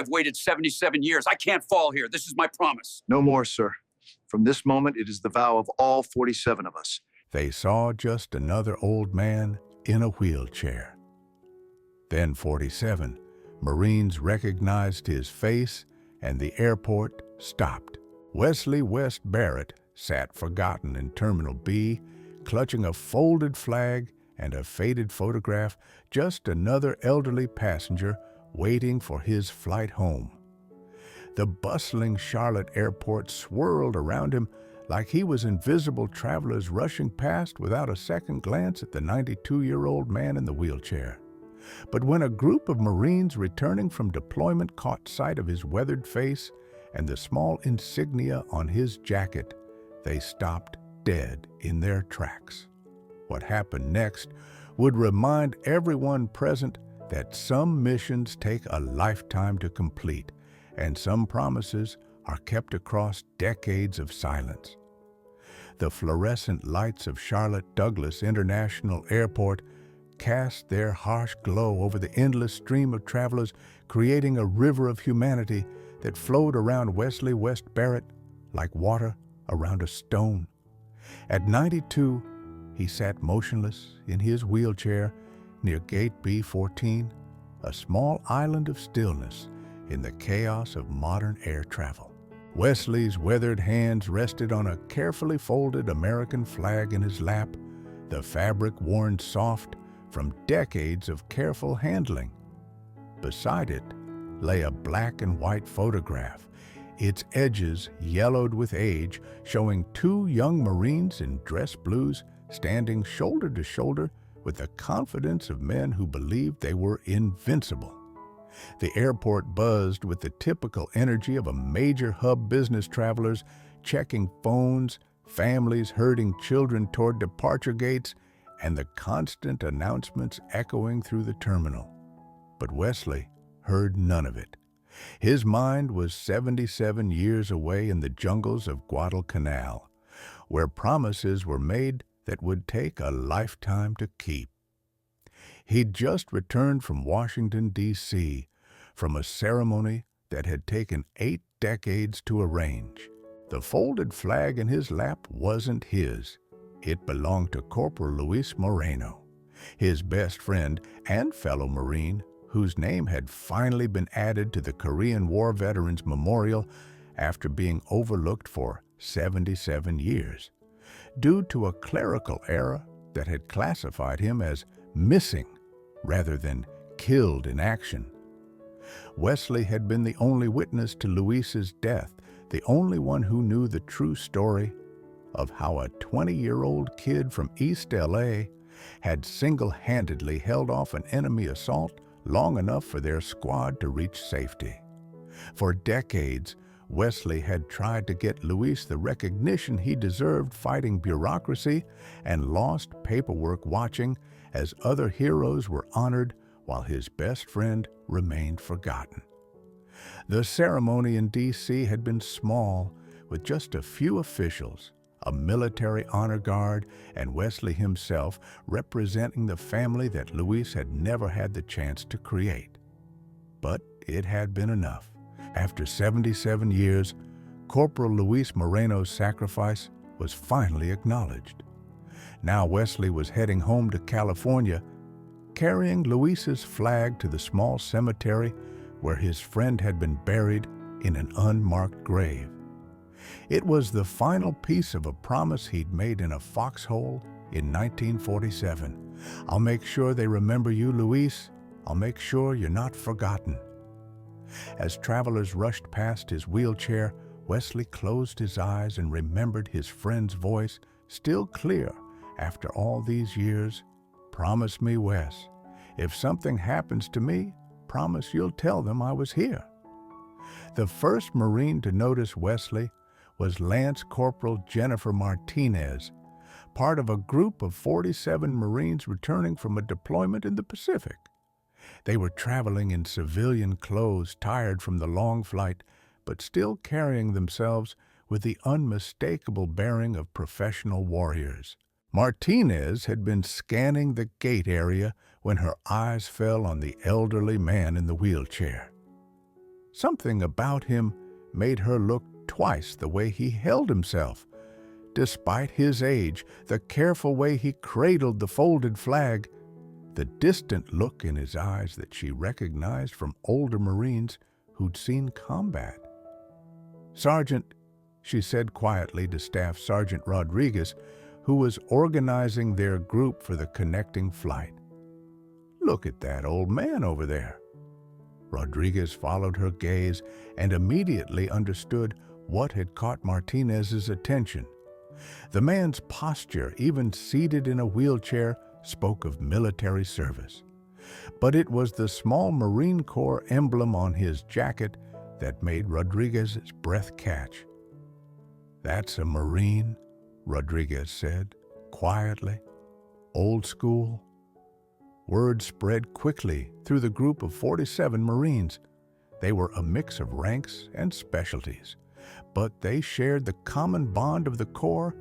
I've waited 77 years. I can't fall here. This is my promise. No more, sir. From this moment, it is the vow of all 47 of us. They saw just another old man in a wheelchair. Then 47 Marines recognized his face and the airport stopped. Wesley West Barrett sat forgotten in Terminal B, clutching a folded flag and a faded photograph, just another elderly passenger waiting for his flight home. The bustling Charlotte airport swirled around him like he was invisible travelers rushing past without a second glance at the 92-year-old man in the wheelchair. But when a group of Marines returning from deployment caught sight of his weathered face and the small insignia on his jacket, they stopped dead in their tracks. What happened next would remind everyone present that some missions take a lifetime to complete, and some promises are kept across decades of silence. The fluorescent lights of Charlotte Douglas International Airport cast their harsh glow over the endless stream of travelers, creating a river of humanity that flowed around Wesley West Barrett like water around a stone. At 92, he sat motionless in his wheelchair near Gate B-14, a small island of stillness in the chaos of modern air travel. Wesley's weathered hands rested on a carefully folded American flag in his lap, the fabric worn soft from decades of careful handling. Beside it lay a black and white photograph, its edges yellowed with age, showing two young Marines in dress blues standing shoulder to shoulder with the confidence of men who believed they were invincible. The airport buzzed with the typical energy of a major hub business travelers checking phones, families herding children toward departure gates, and the constant announcements echoing through the terminal. But Wesley heard none of it. His mind was 77 years away in the jungles of Guadalcanal, where promises were made that would take a lifetime to keep. He'd just returned from Washington, D.C., from a ceremony that had taken 8 decades to arrange. The folded flag in his lap wasn't his. It belonged to Corporal Luis Moreno, his best friend and fellow Marine, whose name had finally been added to the Korean War Veterans Memorial after being overlooked for 77 years, due to a clerical error that had classified him as missing rather than killed in action. Wesley had been the only witness to Luis's death, the only one who knew the true story of how a 20-year-old kid from East LA had single-handedly held off an enemy assault long enough for their squad to reach safety. For decades, Wesley had tried to get Luis the recognition he deserved fighting bureaucracy and lost paperwork watching as other heroes were honored while his best friend remained forgotten. The ceremony in D.C. had been small, with just a few officials, a military honor guard, and Wesley himself representing the family that Luis had never had the chance to create. But it had been enough. After 77 years, Corporal Luis Moreno's sacrifice was finally acknowledged. Now Wesley was heading home to California, carrying Luis's flag to the small cemetery where his friend had been buried in an unmarked grave. It was the final piece of a promise he'd made in a foxhole in 1947. "I'll make sure they remember you, Luis. I'll make sure you're not forgotten." As travelers rushed past his wheelchair, Wesley closed his eyes and remembered his friend's voice, still clear after all these years. "Promise me, Wes, if something happens to me, promise you'll tell them I was here." The first Marine to notice Wesley was Lance Corporal Jennifer Martinez, part of a group of 47 Marines returning from a deployment in the Pacific. They were traveling in civilian clothes, tired from the long flight, but still carrying themselves with the unmistakable bearing of professional warriors. Martinez had been scanning the gate area when her eyes fell on the elderly man in the wheelchair. Something about him made her look twice the way he held himself. Despite his age, the careful way he cradled the folded flag, the distant look in his eyes that she recognized from older Marines who'd seen combat. "Sergeant," she said quietly to Staff Sergeant Rodriguez, who was organizing their group for the connecting flight. "Look at that old man over there." Rodriguez followed her gaze and immediately understood what had caught Martinez's attention. The man's posture, even seated in a wheelchair, spoke of military service. But it was the small Marine Corps emblem on his jacket that made Rodriguez's breath catch. "That's a Marine," Rodriguez said, quietly. "Old school." Word spread quickly through the group of 47 Marines. They were a mix of ranks and specialties, but they shared the common bond of the Corps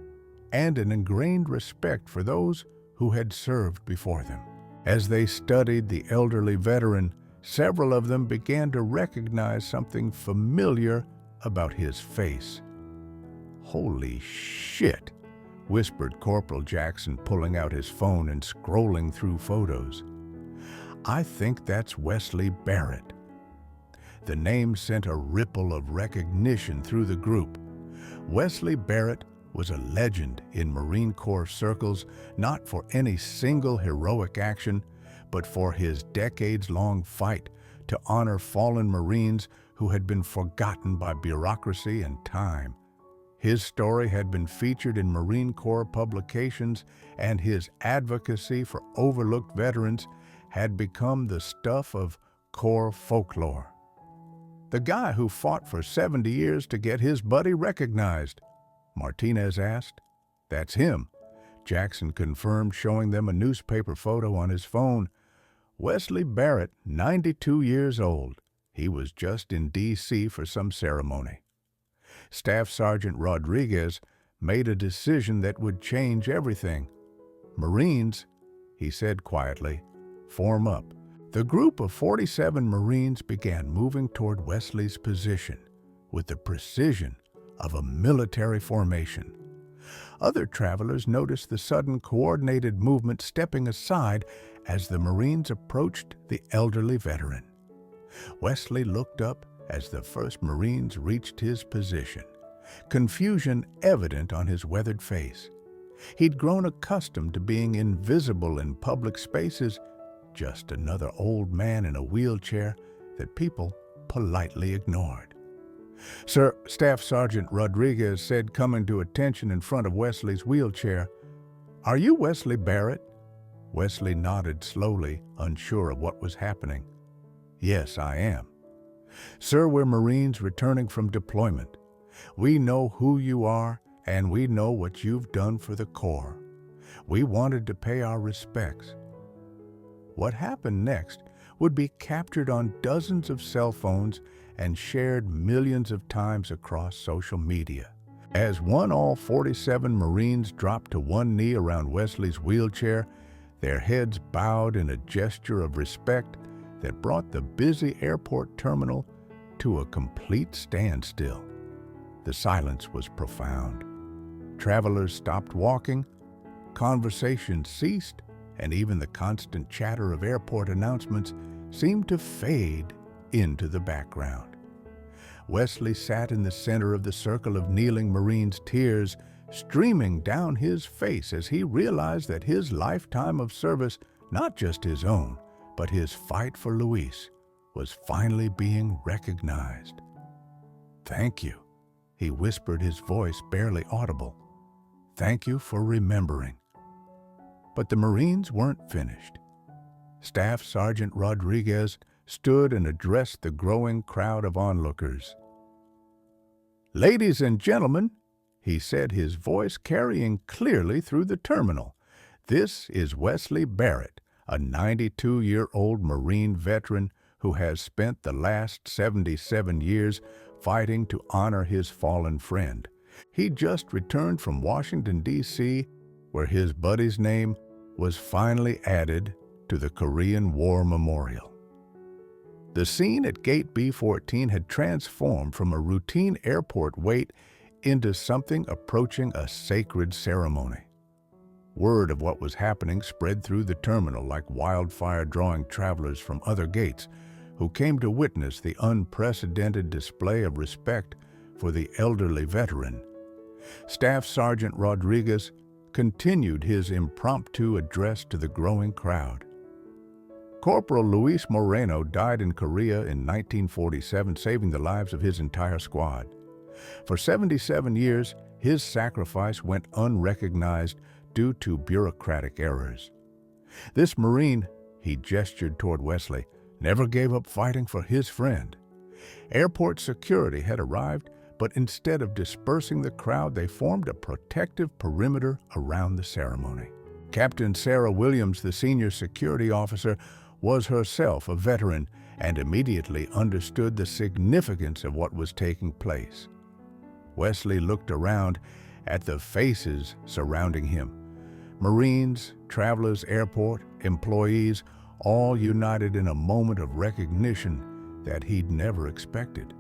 and an ingrained respect for those who had served before them. As they studied the elderly veteran, several of them began to recognize something familiar about his face. "Holy shit," whispered Corporal Jackson, pulling out his phone and scrolling through photos. "I think that's Wesley Barrett." The name sent a ripple of recognition through the group. Wesley Barrett was a legend in Marine Corps circles, not for any single heroic action, but for his decades-long fight to honor fallen Marines who had been forgotten by bureaucracy and time. His story had been featured in Marine Corps publications, and his advocacy for overlooked veterans had become the stuff of Corps folklore. "The guy who fought for 70 years to get his buddy recognized?" Martinez asked. "That's him," Jackson confirmed, showing them a newspaper photo on his phone. "Wesley Barrett, 92 years old. He was just in D.C. for some ceremony." Staff Sergeant Rodriguez made a decision that would change everything. "Marines," he said quietly, "form up." The group of 47 Marines began moving toward Wesley's position with the precision of a military formation. Other travelers noticed the sudden coordinated movement, stepping aside as the Marines approached the elderly veteran. Wesley looked up as the first Marines reached his position, confusion evident on his weathered face. He'd grown accustomed to being invisible in public spaces, just another old man in a wheelchair that people politely ignored. "Sir," Staff Sergeant Rodriguez said, coming to attention in front of Wesley's wheelchair, "are you Wesley Barrett?" Wesley nodded slowly, unsure of what was happening. "Yes, I am." "Sir, we're Marines returning from deployment. We know who you are, and we know what you've done for the Corps. We wanted to pay our respects." What happened next would be captured on dozens of cell phones and shared millions of times across social media. As all 47 Marines dropped to one knee around Wesley's wheelchair, their heads bowed in a gesture of respect that brought the busy airport terminal to a complete standstill. The silence was profound. Travelers stopped walking, conversation ceased, and even the constant chatter of airport announcements seemed to fade into the background. Wesley sat in the center of the circle of kneeling Marines, tears streaming down his face as he realized that his lifetime of service, not just his own, but his fight for Luis, was finally being recognized. "Thank you," he whispered, his voice barely audible. "Thank you for remembering." But the Marines weren't finished. Staff Sergeant Rodriguez stood and addressed the growing crowd of onlookers. "Ladies and gentlemen," he said, his voice carrying clearly through the terminal, "this is Wesley Barrett, a 92-year-old Marine veteran who has spent the last 77 years fighting to honor his fallen friend. He just returned from Washington, D.C., where his buddy's name was finally added to the Korean War Memorial." The scene at Gate B-14 had transformed from a routine airport wait into something approaching a sacred ceremony. Word of what was happening spread through the terminal like wildfire, drawing travelers from other gates who came to witness the unprecedented display of respect for the elderly veteran. Staff Sergeant Rodriguez continued his impromptu address to the growing crowd. Corporal Luis Moreno died in Korea in 1947, saving the lives of his entire squad. For 77 years, his sacrifice went unrecognized due to bureaucratic errors. This Marine, he gestured toward Wesley, never gave up fighting for his friend. Airport security had arrived, but instead of dispersing the crowd, they formed a protective perimeter around the ceremony. Captain Sarah Williams, the senior security officer, was herself a veteran and immediately understood the significance of what was taking place. Wesley looked around at the faces surrounding him. Marines, travelers, airport employees, all united in a moment of recognition that he'd never expected.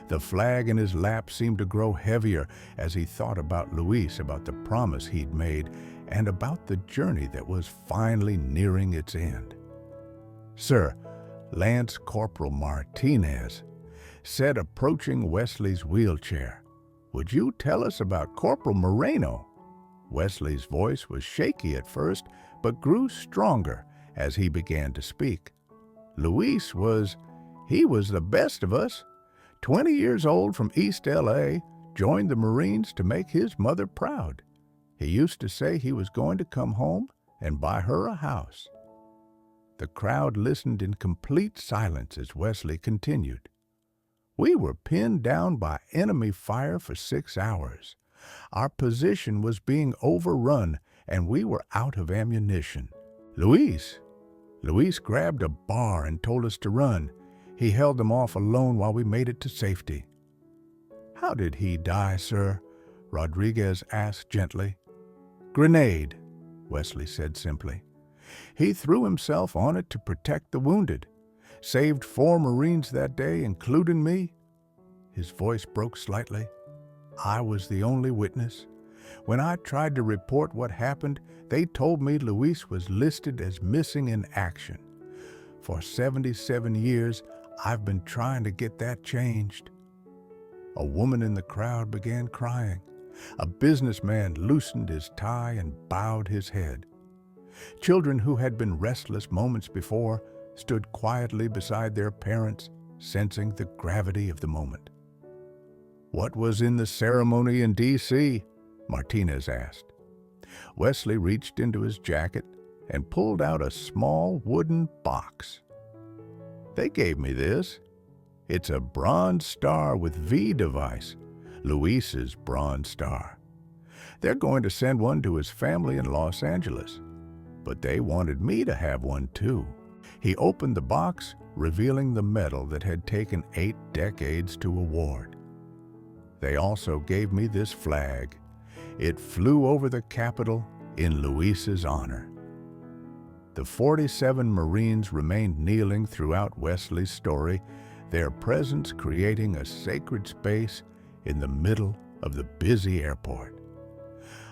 The flag in his lap seemed to grow heavier as he thought about Luis, about the promise he'd made, and about the journey that was finally nearing its end. "Sir," Lance Corporal Martinez said, approaching Wesley's wheelchair, "would you tell us about Corporal Moreno?" Wesley's voice was shaky at first, but grew stronger as he began to speak. "Luis he was the best of us. 20 years old from East L.A., joined the Marines to make his mother proud. He used to say he was going to come home and buy her a house." The crowd listened in complete silence as Wesley continued. "We were pinned down by enemy fire for 6 hours. Our position was being overrun, and we were out of ammunition. Luis grabbed a bar and told us to run. He held them off alone while we made it to safety." "How did he die, sir?" Rodriguez asked gently. "Grenade," Wesley said simply. "He threw himself on it to protect the wounded. Saved 4 Marines that day, including me." His voice broke slightly. "I was the only witness. When I tried to report what happened, they told me Luis was listed as missing in action. For 77 years, I've been trying to get that changed." A woman in the crowd began crying. A businessman loosened his tie and bowed his head. Children who had been restless moments before stood quietly beside their parents, sensing the gravity of the moment. "What was in the ceremony in D.C.?" Martinez asked. Wesley reached into his jacket and pulled out a small wooden box. "They gave me this. It's a bronze star with V device, Luis's bronze star. They're going to send one to his family in Los Angeles, but they wanted me to have one too." He opened the box, revealing the medal that had taken 8 decades to award. "They also gave me this flag. It flew over the Capitol in Luis's honor." The 47 Marines remained kneeling throughout Wesley's story, their presence creating a sacred space in the middle of the busy airport.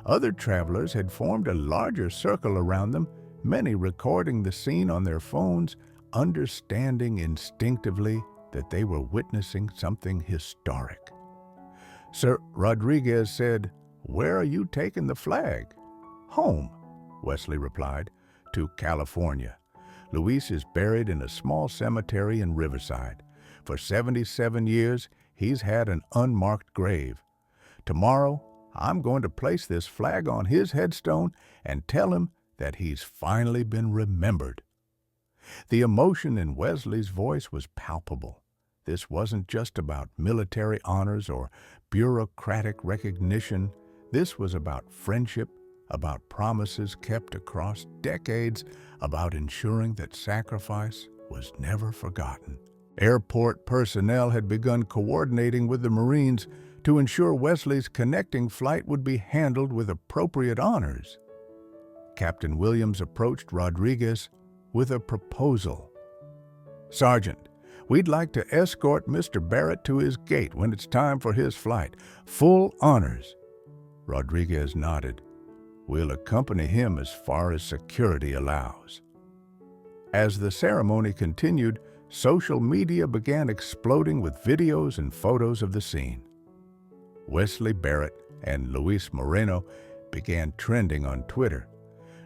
Other travelers had formed a larger circle around them, many recording the scene on their phones, understanding instinctively that they were witnessing something historic. Sir Rodriguez said, "Where are you taking the flag?" "Home," Wesley replied, "to California. Luis is buried in a small cemetery in Riverside. For 77 years, he's had an unmarked grave. Tomorrow, I'm going to place this flag on his headstone and tell him that he's finally been remembered." The emotion in Wesley's voice was palpable. This wasn't just about military honors or bureaucratic recognition. This was about friendship, about promises kept across decades, about ensuring that sacrifice was never forgotten. Airport personnel had begun coordinating with the Marines to ensure Wesley's connecting flight would be handled with appropriate honors. Captain Williams approached Rodriguez with a proposal. "Sergeant, We'd like to escort Mr. Barrett to his gate when it's time for his flight. Full honors." Rodriguez nodded. "We'll accompany him as far as security allows." As the ceremony continued, social media began exploding with videos and photos of the scene. Wesley Barrett and Luis Moreno began trending on Twitter.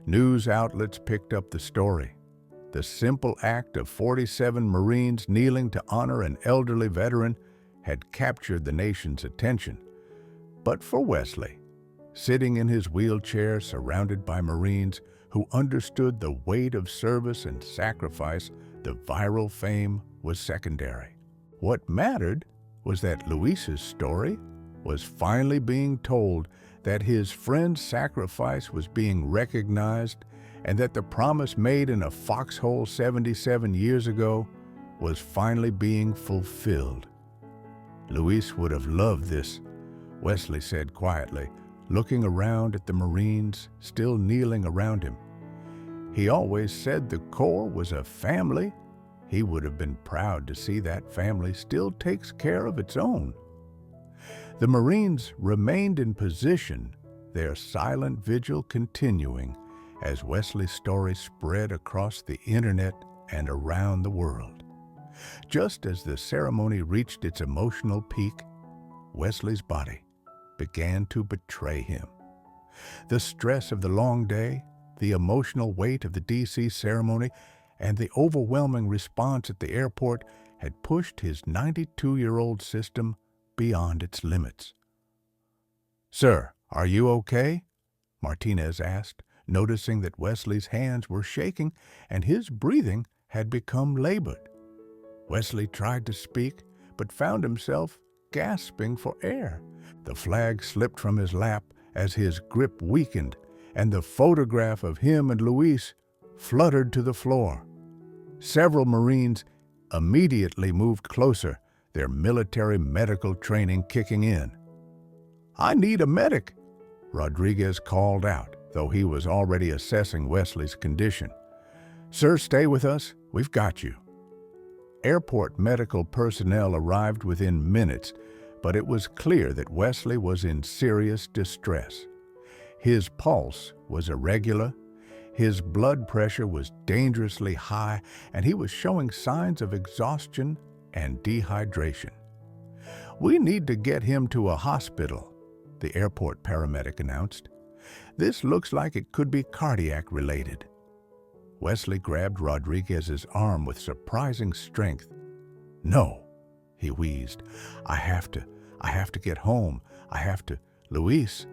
News outlets picked up the story. The simple act of 47 Marines kneeling to honor an elderly veteran had captured the nation's attention. But for Wesley, sitting in his wheelchair surrounded by Marines who understood the weight of service and sacrifice, the viral fame was secondary. What mattered was that Luis's story was finally being told, that his friend's sacrifice was being recognized, and that the promise made in a foxhole 77 years ago was finally being fulfilled. "Luis would have loved this," Wesley said quietly, looking around at the Marines still kneeling around him. "He always said the Corps was a family. He would have been proud to see that family still takes care of its own." The Marines remained in position, their silent vigil continuing as Wesley's story spread across the internet and around the world. Just as the ceremony reached its emotional peak, Wesley's body began to betray him. The stress of the long day, the emotional weight of the D.C. ceremony, and the overwhelming response at the airport had pushed his 92-year-old system beyond its limits. "Sir, are you okay?" Martinez asked, noticing that Wesley's hands were shaking and his breathing had become labored. Wesley tried to speak, but found himself gasping for air. The flag slipped from his lap as his grip weakened, and the photograph of him and Luis fluttered to the floor. Several Marines immediately moved closer, their military medical training kicking in. "I need a medic," Rodriguez called out, though he was already assessing Wesley's condition. "Sir, stay with us. We've got you." Airport medical personnel arrived within minutes, but it was clear that Wesley was in serious distress. His pulse was irregular, his blood pressure was dangerously high, and he was showing signs of exhaustion and dehydration. "We need to get him to a hospital," the airport paramedic announced. "This looks like it could be cardiac related." Wesley grabbed Rodriguez's arm with surprising strength. "No," he wheezed. I have to get home. Luis."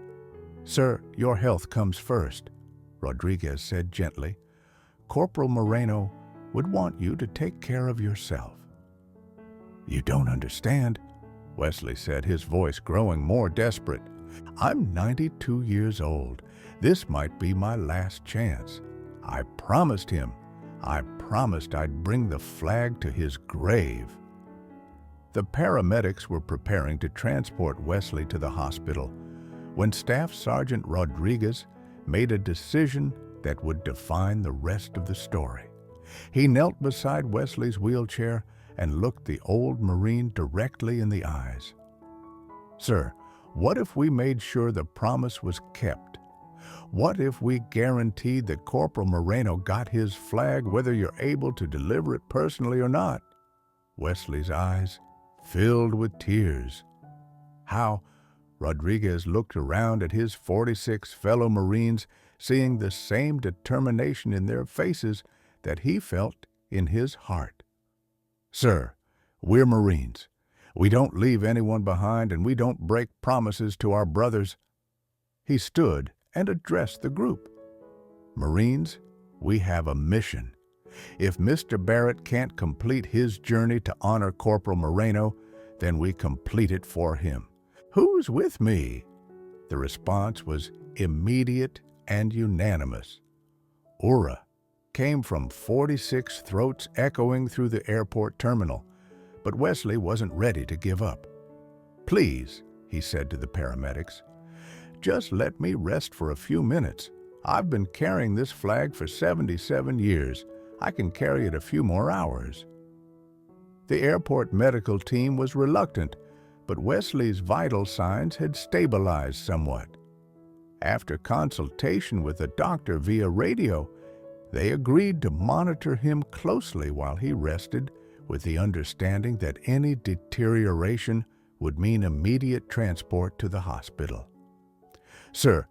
"Sir, your health comes first," Rodriguez said gently. "Corporal Moreno would want you to take care of yourself." "You don't understand," Wesley said, his voice growing more desperate. "I'm 92 years old. This might be my last chance. I promised him. I promised I'd bring the flag to his grave." The paramedics were preparing to transport Wesley to the hospital when Staff Sergeant Rodriguez made a decision that would define the rest of the story. He knelt beside Wesley's wheelchair and looked the old Marine directly in the eyes. "Sir, what if we made sure the promise was kept? What if we guaranteed that Corporal Moreno got his flag whether you're able to deliver it personally or not?" Wesley's eyes filled with tears. "How?" Rodriguez looked around at his 46 fellow Marines, seeing the same determination in their faces that he felt in his heart. "Sir, we're Marines. We don't leave anyone behind, and we don't break promises to our brothers." He stood and addressed the group. "Marines, we have a mission. If Mr. Barrett can't complete his journey to honor Corporal Moreno, then we complete it for him. Who's with me?" The response was immediate and unanimous. "Ura," came from 46 throats echoing through the airport terminal, but Wesley wasn't ready to give up. "Please," he said to the paramedics, "just let me rest for a few minutes. I've been carrying this flag for 77 years. I can carry it a few more hours." The airport medical team was reluctant, but Wesley's vital signs had stabilized somewhat. After consultation with a doctor via radio, they agreed to monitor him closely while he rested, with the understanding that any deterioration would mean immediate transport to the hospital. "Sir,"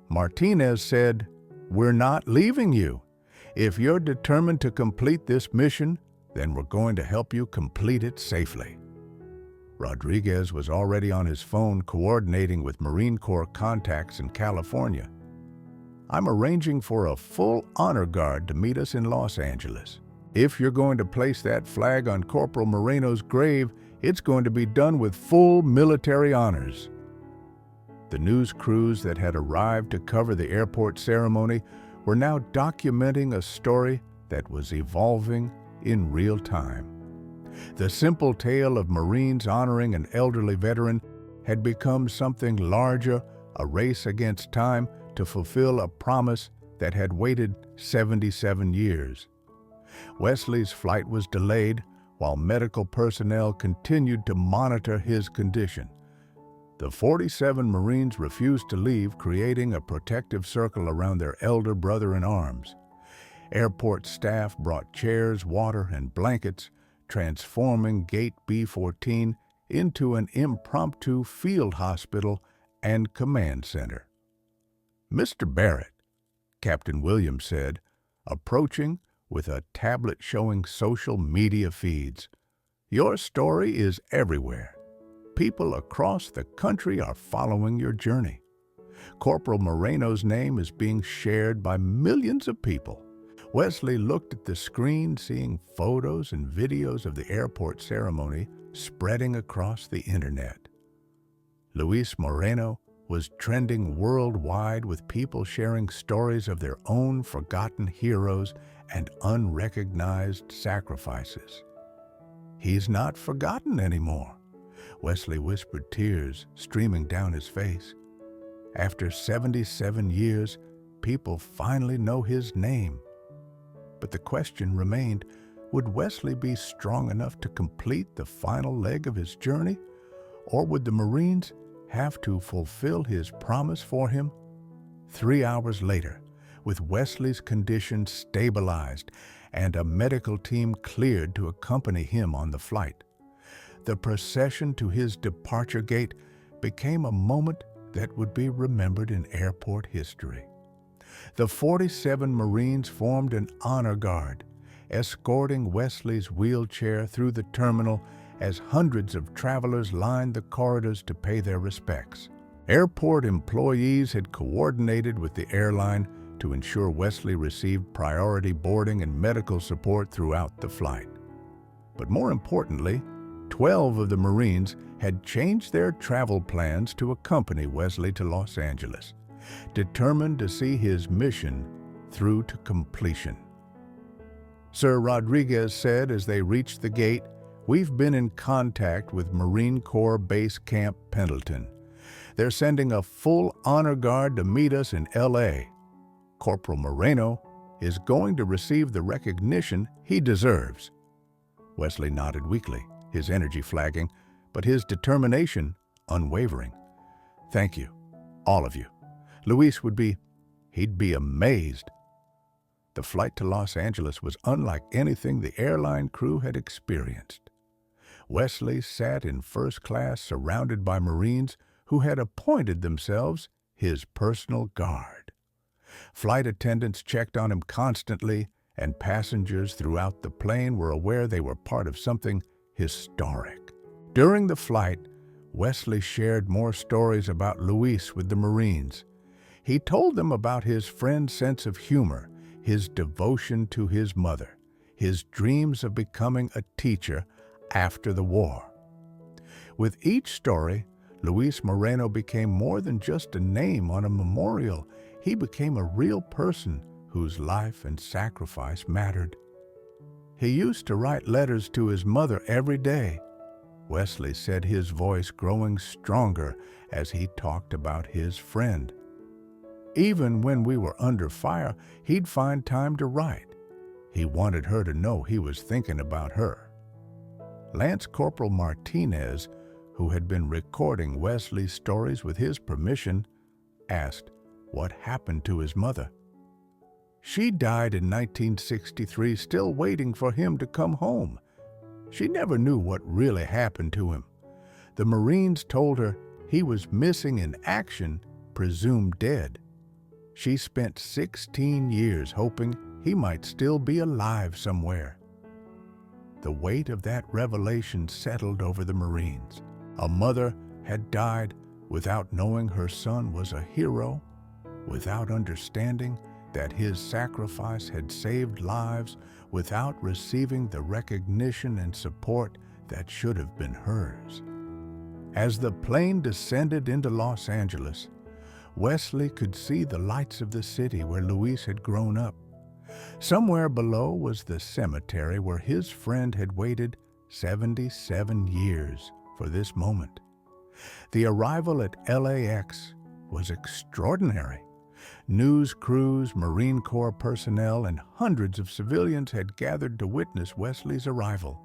Martinez said, "we're not leaving you. If you're determined to complete this mission, then we're going to help you complete it safely." Rodriguez was already on his phone coordinating with Marine Corps contacts in California. "I'm arranging for a full honor guard to meet us in Los Angeles. If you're going to place that flag on Corporal Moreno's grave, it's going to be done with full military honors." The news crews that had arrived to cover the airport ceremony were now documenting a story that was evolving in real time. The simple tale of Marines honoring an elderly veteran had become something larger, a race against time to fulfill a promise that had waited 77 years. Wesley's flight was delayed while medical personnel continued to monitor his condition. The 47 Marines refused to leave, creating a protective circle around their elder brother in arms. Airport staff brought chairs, water, and blankets, transforming Gate B-14 into an impromptu field hospital and command center. "Mr. Barrett," Captain Williams said, approaching with a tablet showing social media feeds, "your story is everywhere. People across the country are following your journey. Corporal Moreno's name is being shared by millions of people." Wesley looked at the screen, seeing photos and videos of the airport ceremony spreading across the internet. Luis Moreno was trending worldwide, with people sharing stories of their own forgotten heroes and unrecognized sacrifices. "He's not forgotten anymore," Wesley whispered, tears streaming down his face. "After 77 years, people finally know his name." But the question remained, would Wesley be strong enough to complete the final leg of his journey? Or would the Marines have to fulfill his promise for him? 3 hours later, with Wesley's condition stabilized and a medical team cleared to accompany him on the flight, the procession to his departure gate became a moment that would be remembered in airport history. The 47 Marines formed an honor guard, escorting Wesley's wheelchair through the terminal as hundreds of travelers lined the corridors to pay their respects. Airport employees had coordinated with the airline to ensure Wesley received priority boarding and medical support throughout the flight. But more importantly, 12 of the Marines had changed their travel plans to accompany Wesley to Los Angeles, determined to see his mission through to completion. Sir Rodriguez said as they reached the gate, "We've been in contact with Marine Corps Base Camp Pendleton. They're sending a full honor guard to meet us in L.A. Corporal Moreno is going to receive the recognition he deserves." Wesley nodded weakly, his energy flagging, but his determination unwavering. "Thank you, all of you. Luis he'd be amazed." The flight to Los Angeles was unlike anything the airline crew had experienced. Wesley sat in first class surrounded by Marines who had appointed themselves his personal guard. Flight attendants checked on him constantly, and passengers throughout the plane were aware they were part of something historic. During the flight, Wesley shared more stories about Luis with the Marines. He told them about his friend's sense of humor, his devotion to his mother, his dreams of becoming a teacher after the war. With each story, Luis Moreno became more than just a name on a memorial. He became a real person whose life and sacrifice mattered. He used to write letters to his mother every day. Wesley said, his voice growing stronger as he talked about his friend. Even when we were under fire, he'd find time to write. He wanted her to know he was thinking about her. Lance Corporal Martinez, who had been recording Wesley's stories with his permission, asked what happened to his mother. She died in 1963, still waiting for him to come home. She never knew what really happened to him. The Marines told her he was missing in action, presumed dead. She spent 16 years hoping he might still be alive somewhere. The weight of that revelation settled over the Marines. A mother had died without knowing her son was a hero, without understanding that his sacrifice had saved lives, without receiving the recognition and support that should have been hers. As the plane descended into Los Angeles, Wesley could see the lights of the city where Luis had grown up. Somewhere below was the cemetery where his friend had waited 77 years for this moment. The arrival at LAX was extraordinary. News crews, Marine Corps personnel, and hundreds of civilians had gathered to witness Wesley's arrival.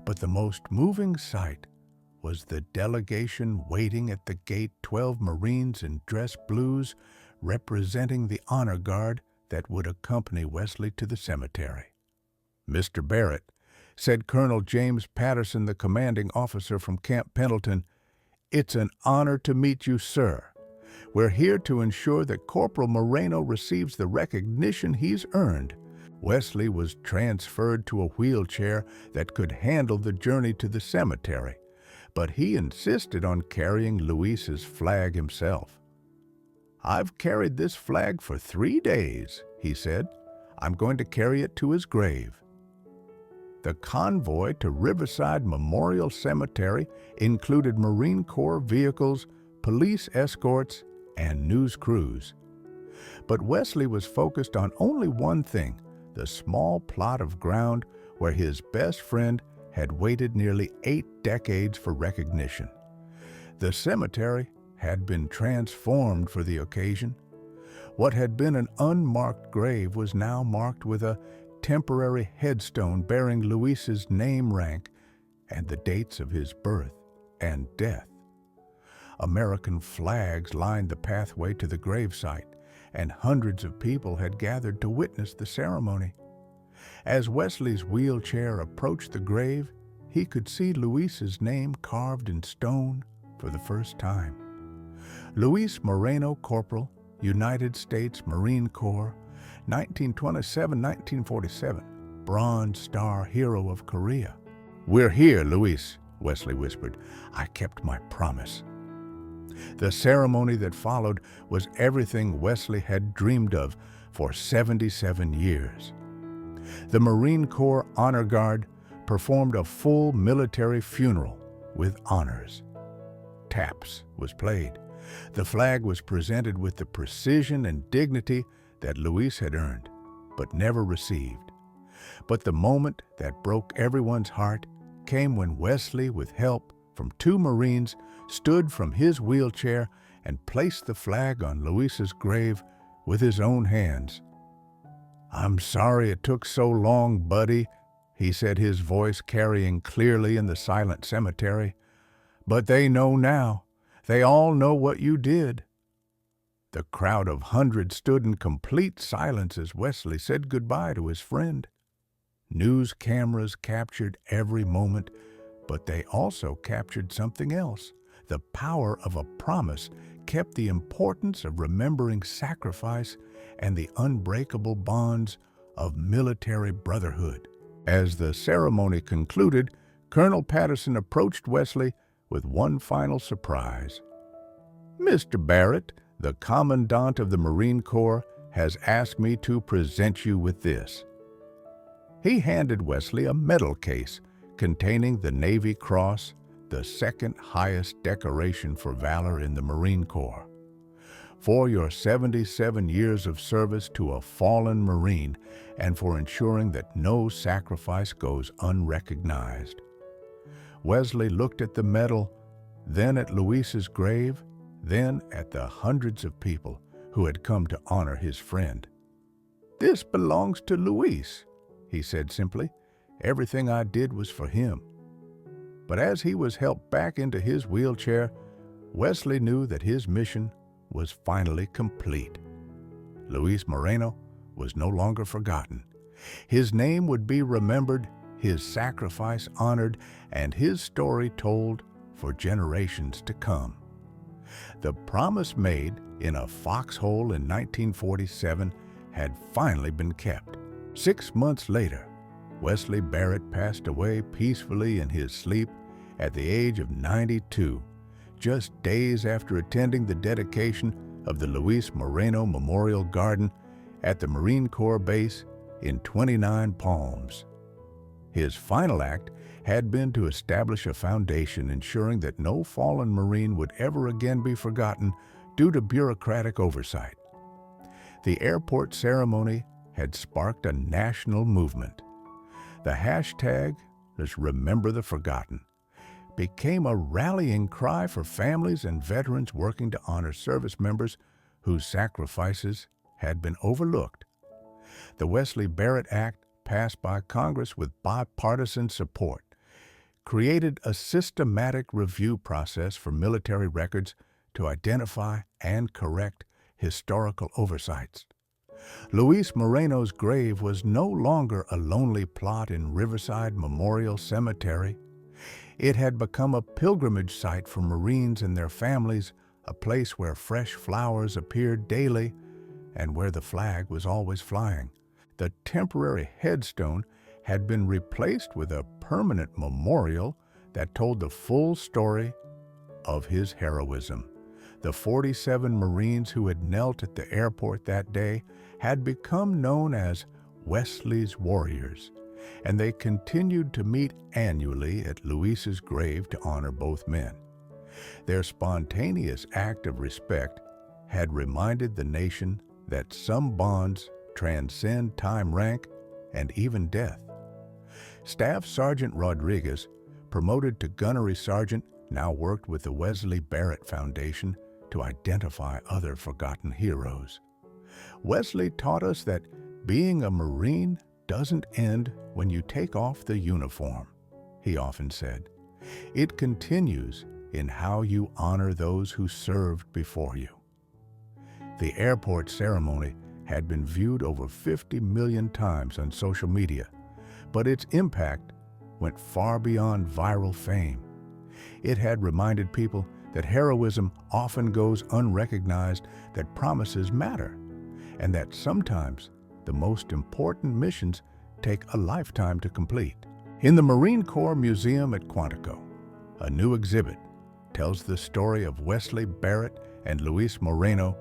But the most moving sight was the delegation waiting at the gate, 12 Marines in dress blues representing the honor guard that would accompany Wesley to the cemetery. "Mr. Barrett," said Colonel James Patterson, the commanding officer from Camp Pendleton, "it's an honor to meet you, sir. We're here to ensure that Corporal Moreno receives the recognition he's earned." Wesley was transferred to a wheelchair that could handle the journey to the cemetery, but he insisted on carrying Luis's flag himself. "I've carried this flag for 3 days," he said. "I'm going to carry it to his grave." The convoy to Riverside Memorial Cemetery included Marine Corps vehicles, police escorts, and news crews. But Wesley was focused on only one thing, the small plot of ground where his best friend had waited nearly 8 decades for recognition. The cemetery had been transformed for the occasion. What had been an unmarked grave was now marked with a temporary headstone bearing Luis's name rank and the dates of his birth and death. American flags lined the pathway to the gravesite, and hundreds of people had gathered to witness the ceremony. As Wesley's wheelchair approached the grave, he could see Luis's name carved in stone for the first time. Luis Moreno, Corporal, United States Marine Corps, 1927-1947, Bronze Star Hero of Korea. "We're here, Luis," Wesley whispered. "I kept my promise." The ceremony that followed was everything Wesley had dreamed of for 77 years. The Marine Corps Honor Guard performed a full military funeral with honors. Taps was played. The flag was presented with the precision and dignity that Luis had earned, but never received. But the moment that broke everyone's heart came when Wesley, with help from 2 Marines, stood from his wheelchair and placed the flag on Luis's grave with his own hands. "I'm sorry it took so long, buddy," he said, his voice carrying clearly in the silent cemetery. "But they know now. They all know what you did." The crowd of hundreds stood in complete silence as Wesley said goodbye to his friend. News cameras captured every moment, but they also captured something else. The power of a promise kept the importance of remembering sacrifice and the unbreakable bonds of military brotherhood. As the ceremony concluded, Colonel Patterson approached Wesley with one final surprise. "Mr. Barrett, the Commandant of the Marine Corps, has asked me to present you with this." He handed Wesley a medal case containing the Navy Cross, the second highest decoration for valor in the Marine Corps. "For your 77 years of service to a fallen Marine and for ensuring that no sacrifice goes unrecognized." Wesley looked at the medal, then at Luis's grave, then at the hundreds of people who had come to honor his friend. "This belongs to Luis," he said simply. "Everything I did was for him." But as he was helped back into his wheelchair, Wesley knew that his mission was finally complete. Luis Moreno was no longer forgotten. His name would be remembered, his sacrifice honored, and his story told for generations to come. The promise made in a foxhole in 1947 had finally been kept. 6 months later, Wesley Barrett passed away peacefully in his sleep at the age of 92, just days after attending the dedication of the Luis Moreno Memorial Garden at the Marine Corps Base in 29 Palms. His final act had been to establish a foundation ensuring that no fallen Marine would ever again be forgotten due to bureaucratic oversight. The airport ceremony had sparked a national movement. The hashtag, let's remember the forgotten, became a rallying cry for families and veterans working to honor service members whose sacrifices had been overlooked. The Wesley Barrett Act, passed by Congress with bipartisan support, created a systematic review process for military records to identify and correct historical oversights. Luis Moreno's grave was no longer a lonely plot in Riverside Memorial Cemetery. It had become a pilgrimage site for Marines and their families, a place where fresh flowers appeared daily and where the flag was always flying. The temporary headstone had been replaced with a permanent memorial that told the full story of his heroism. The 47 Marines who had knelt at the airport that day had become known as Wesley's Warriors, and they continued to meet annually at Luis's grave to honor both men. Their spontaneous act of respect had reminded the nation that some bonds transcend time, rank, and even death. Staff Sergeant Rodriguez, promoted to gunnery sergeant, now worked with the Wesley Barrett Foundation to identify other forgotten heroes. Wesley taught us that being a Marine doesn't end when you take off the uniform, he often said. It continues in how you honor those who served before you. The airport ceremony had been viewed over 50 million times on social media, but its impact went far beyond viral fame. It had reminded people that heroism often goes unrecognized, that promises matter, and that sometimes the most important missions take a lifetime to complete. In the Marine Corps Museum at Quantico, a new exhibit tells the story of Wesley Barrett and Luis Moreno,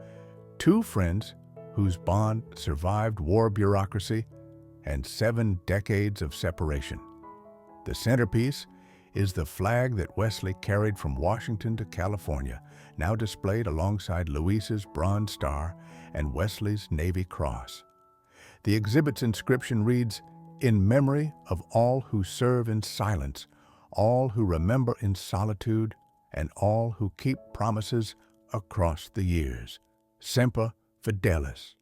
two friends whose bond survived war bureaucracy and 7 decades of separation. The centerpiece is the flag that Wesley carried from Washington to California, now displayed alongside Luis's Bronze Star and Wesley's Navy Cross. The exhibit's inscription reads, "In memory of all who serve in silence, all who remember in solitude, and all who keep promises across the years. Semper Fidelis."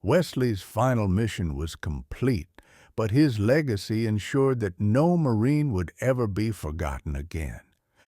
Wesley's final mission was complete, but his legacy ensured that no Marine would ever be forgotten again.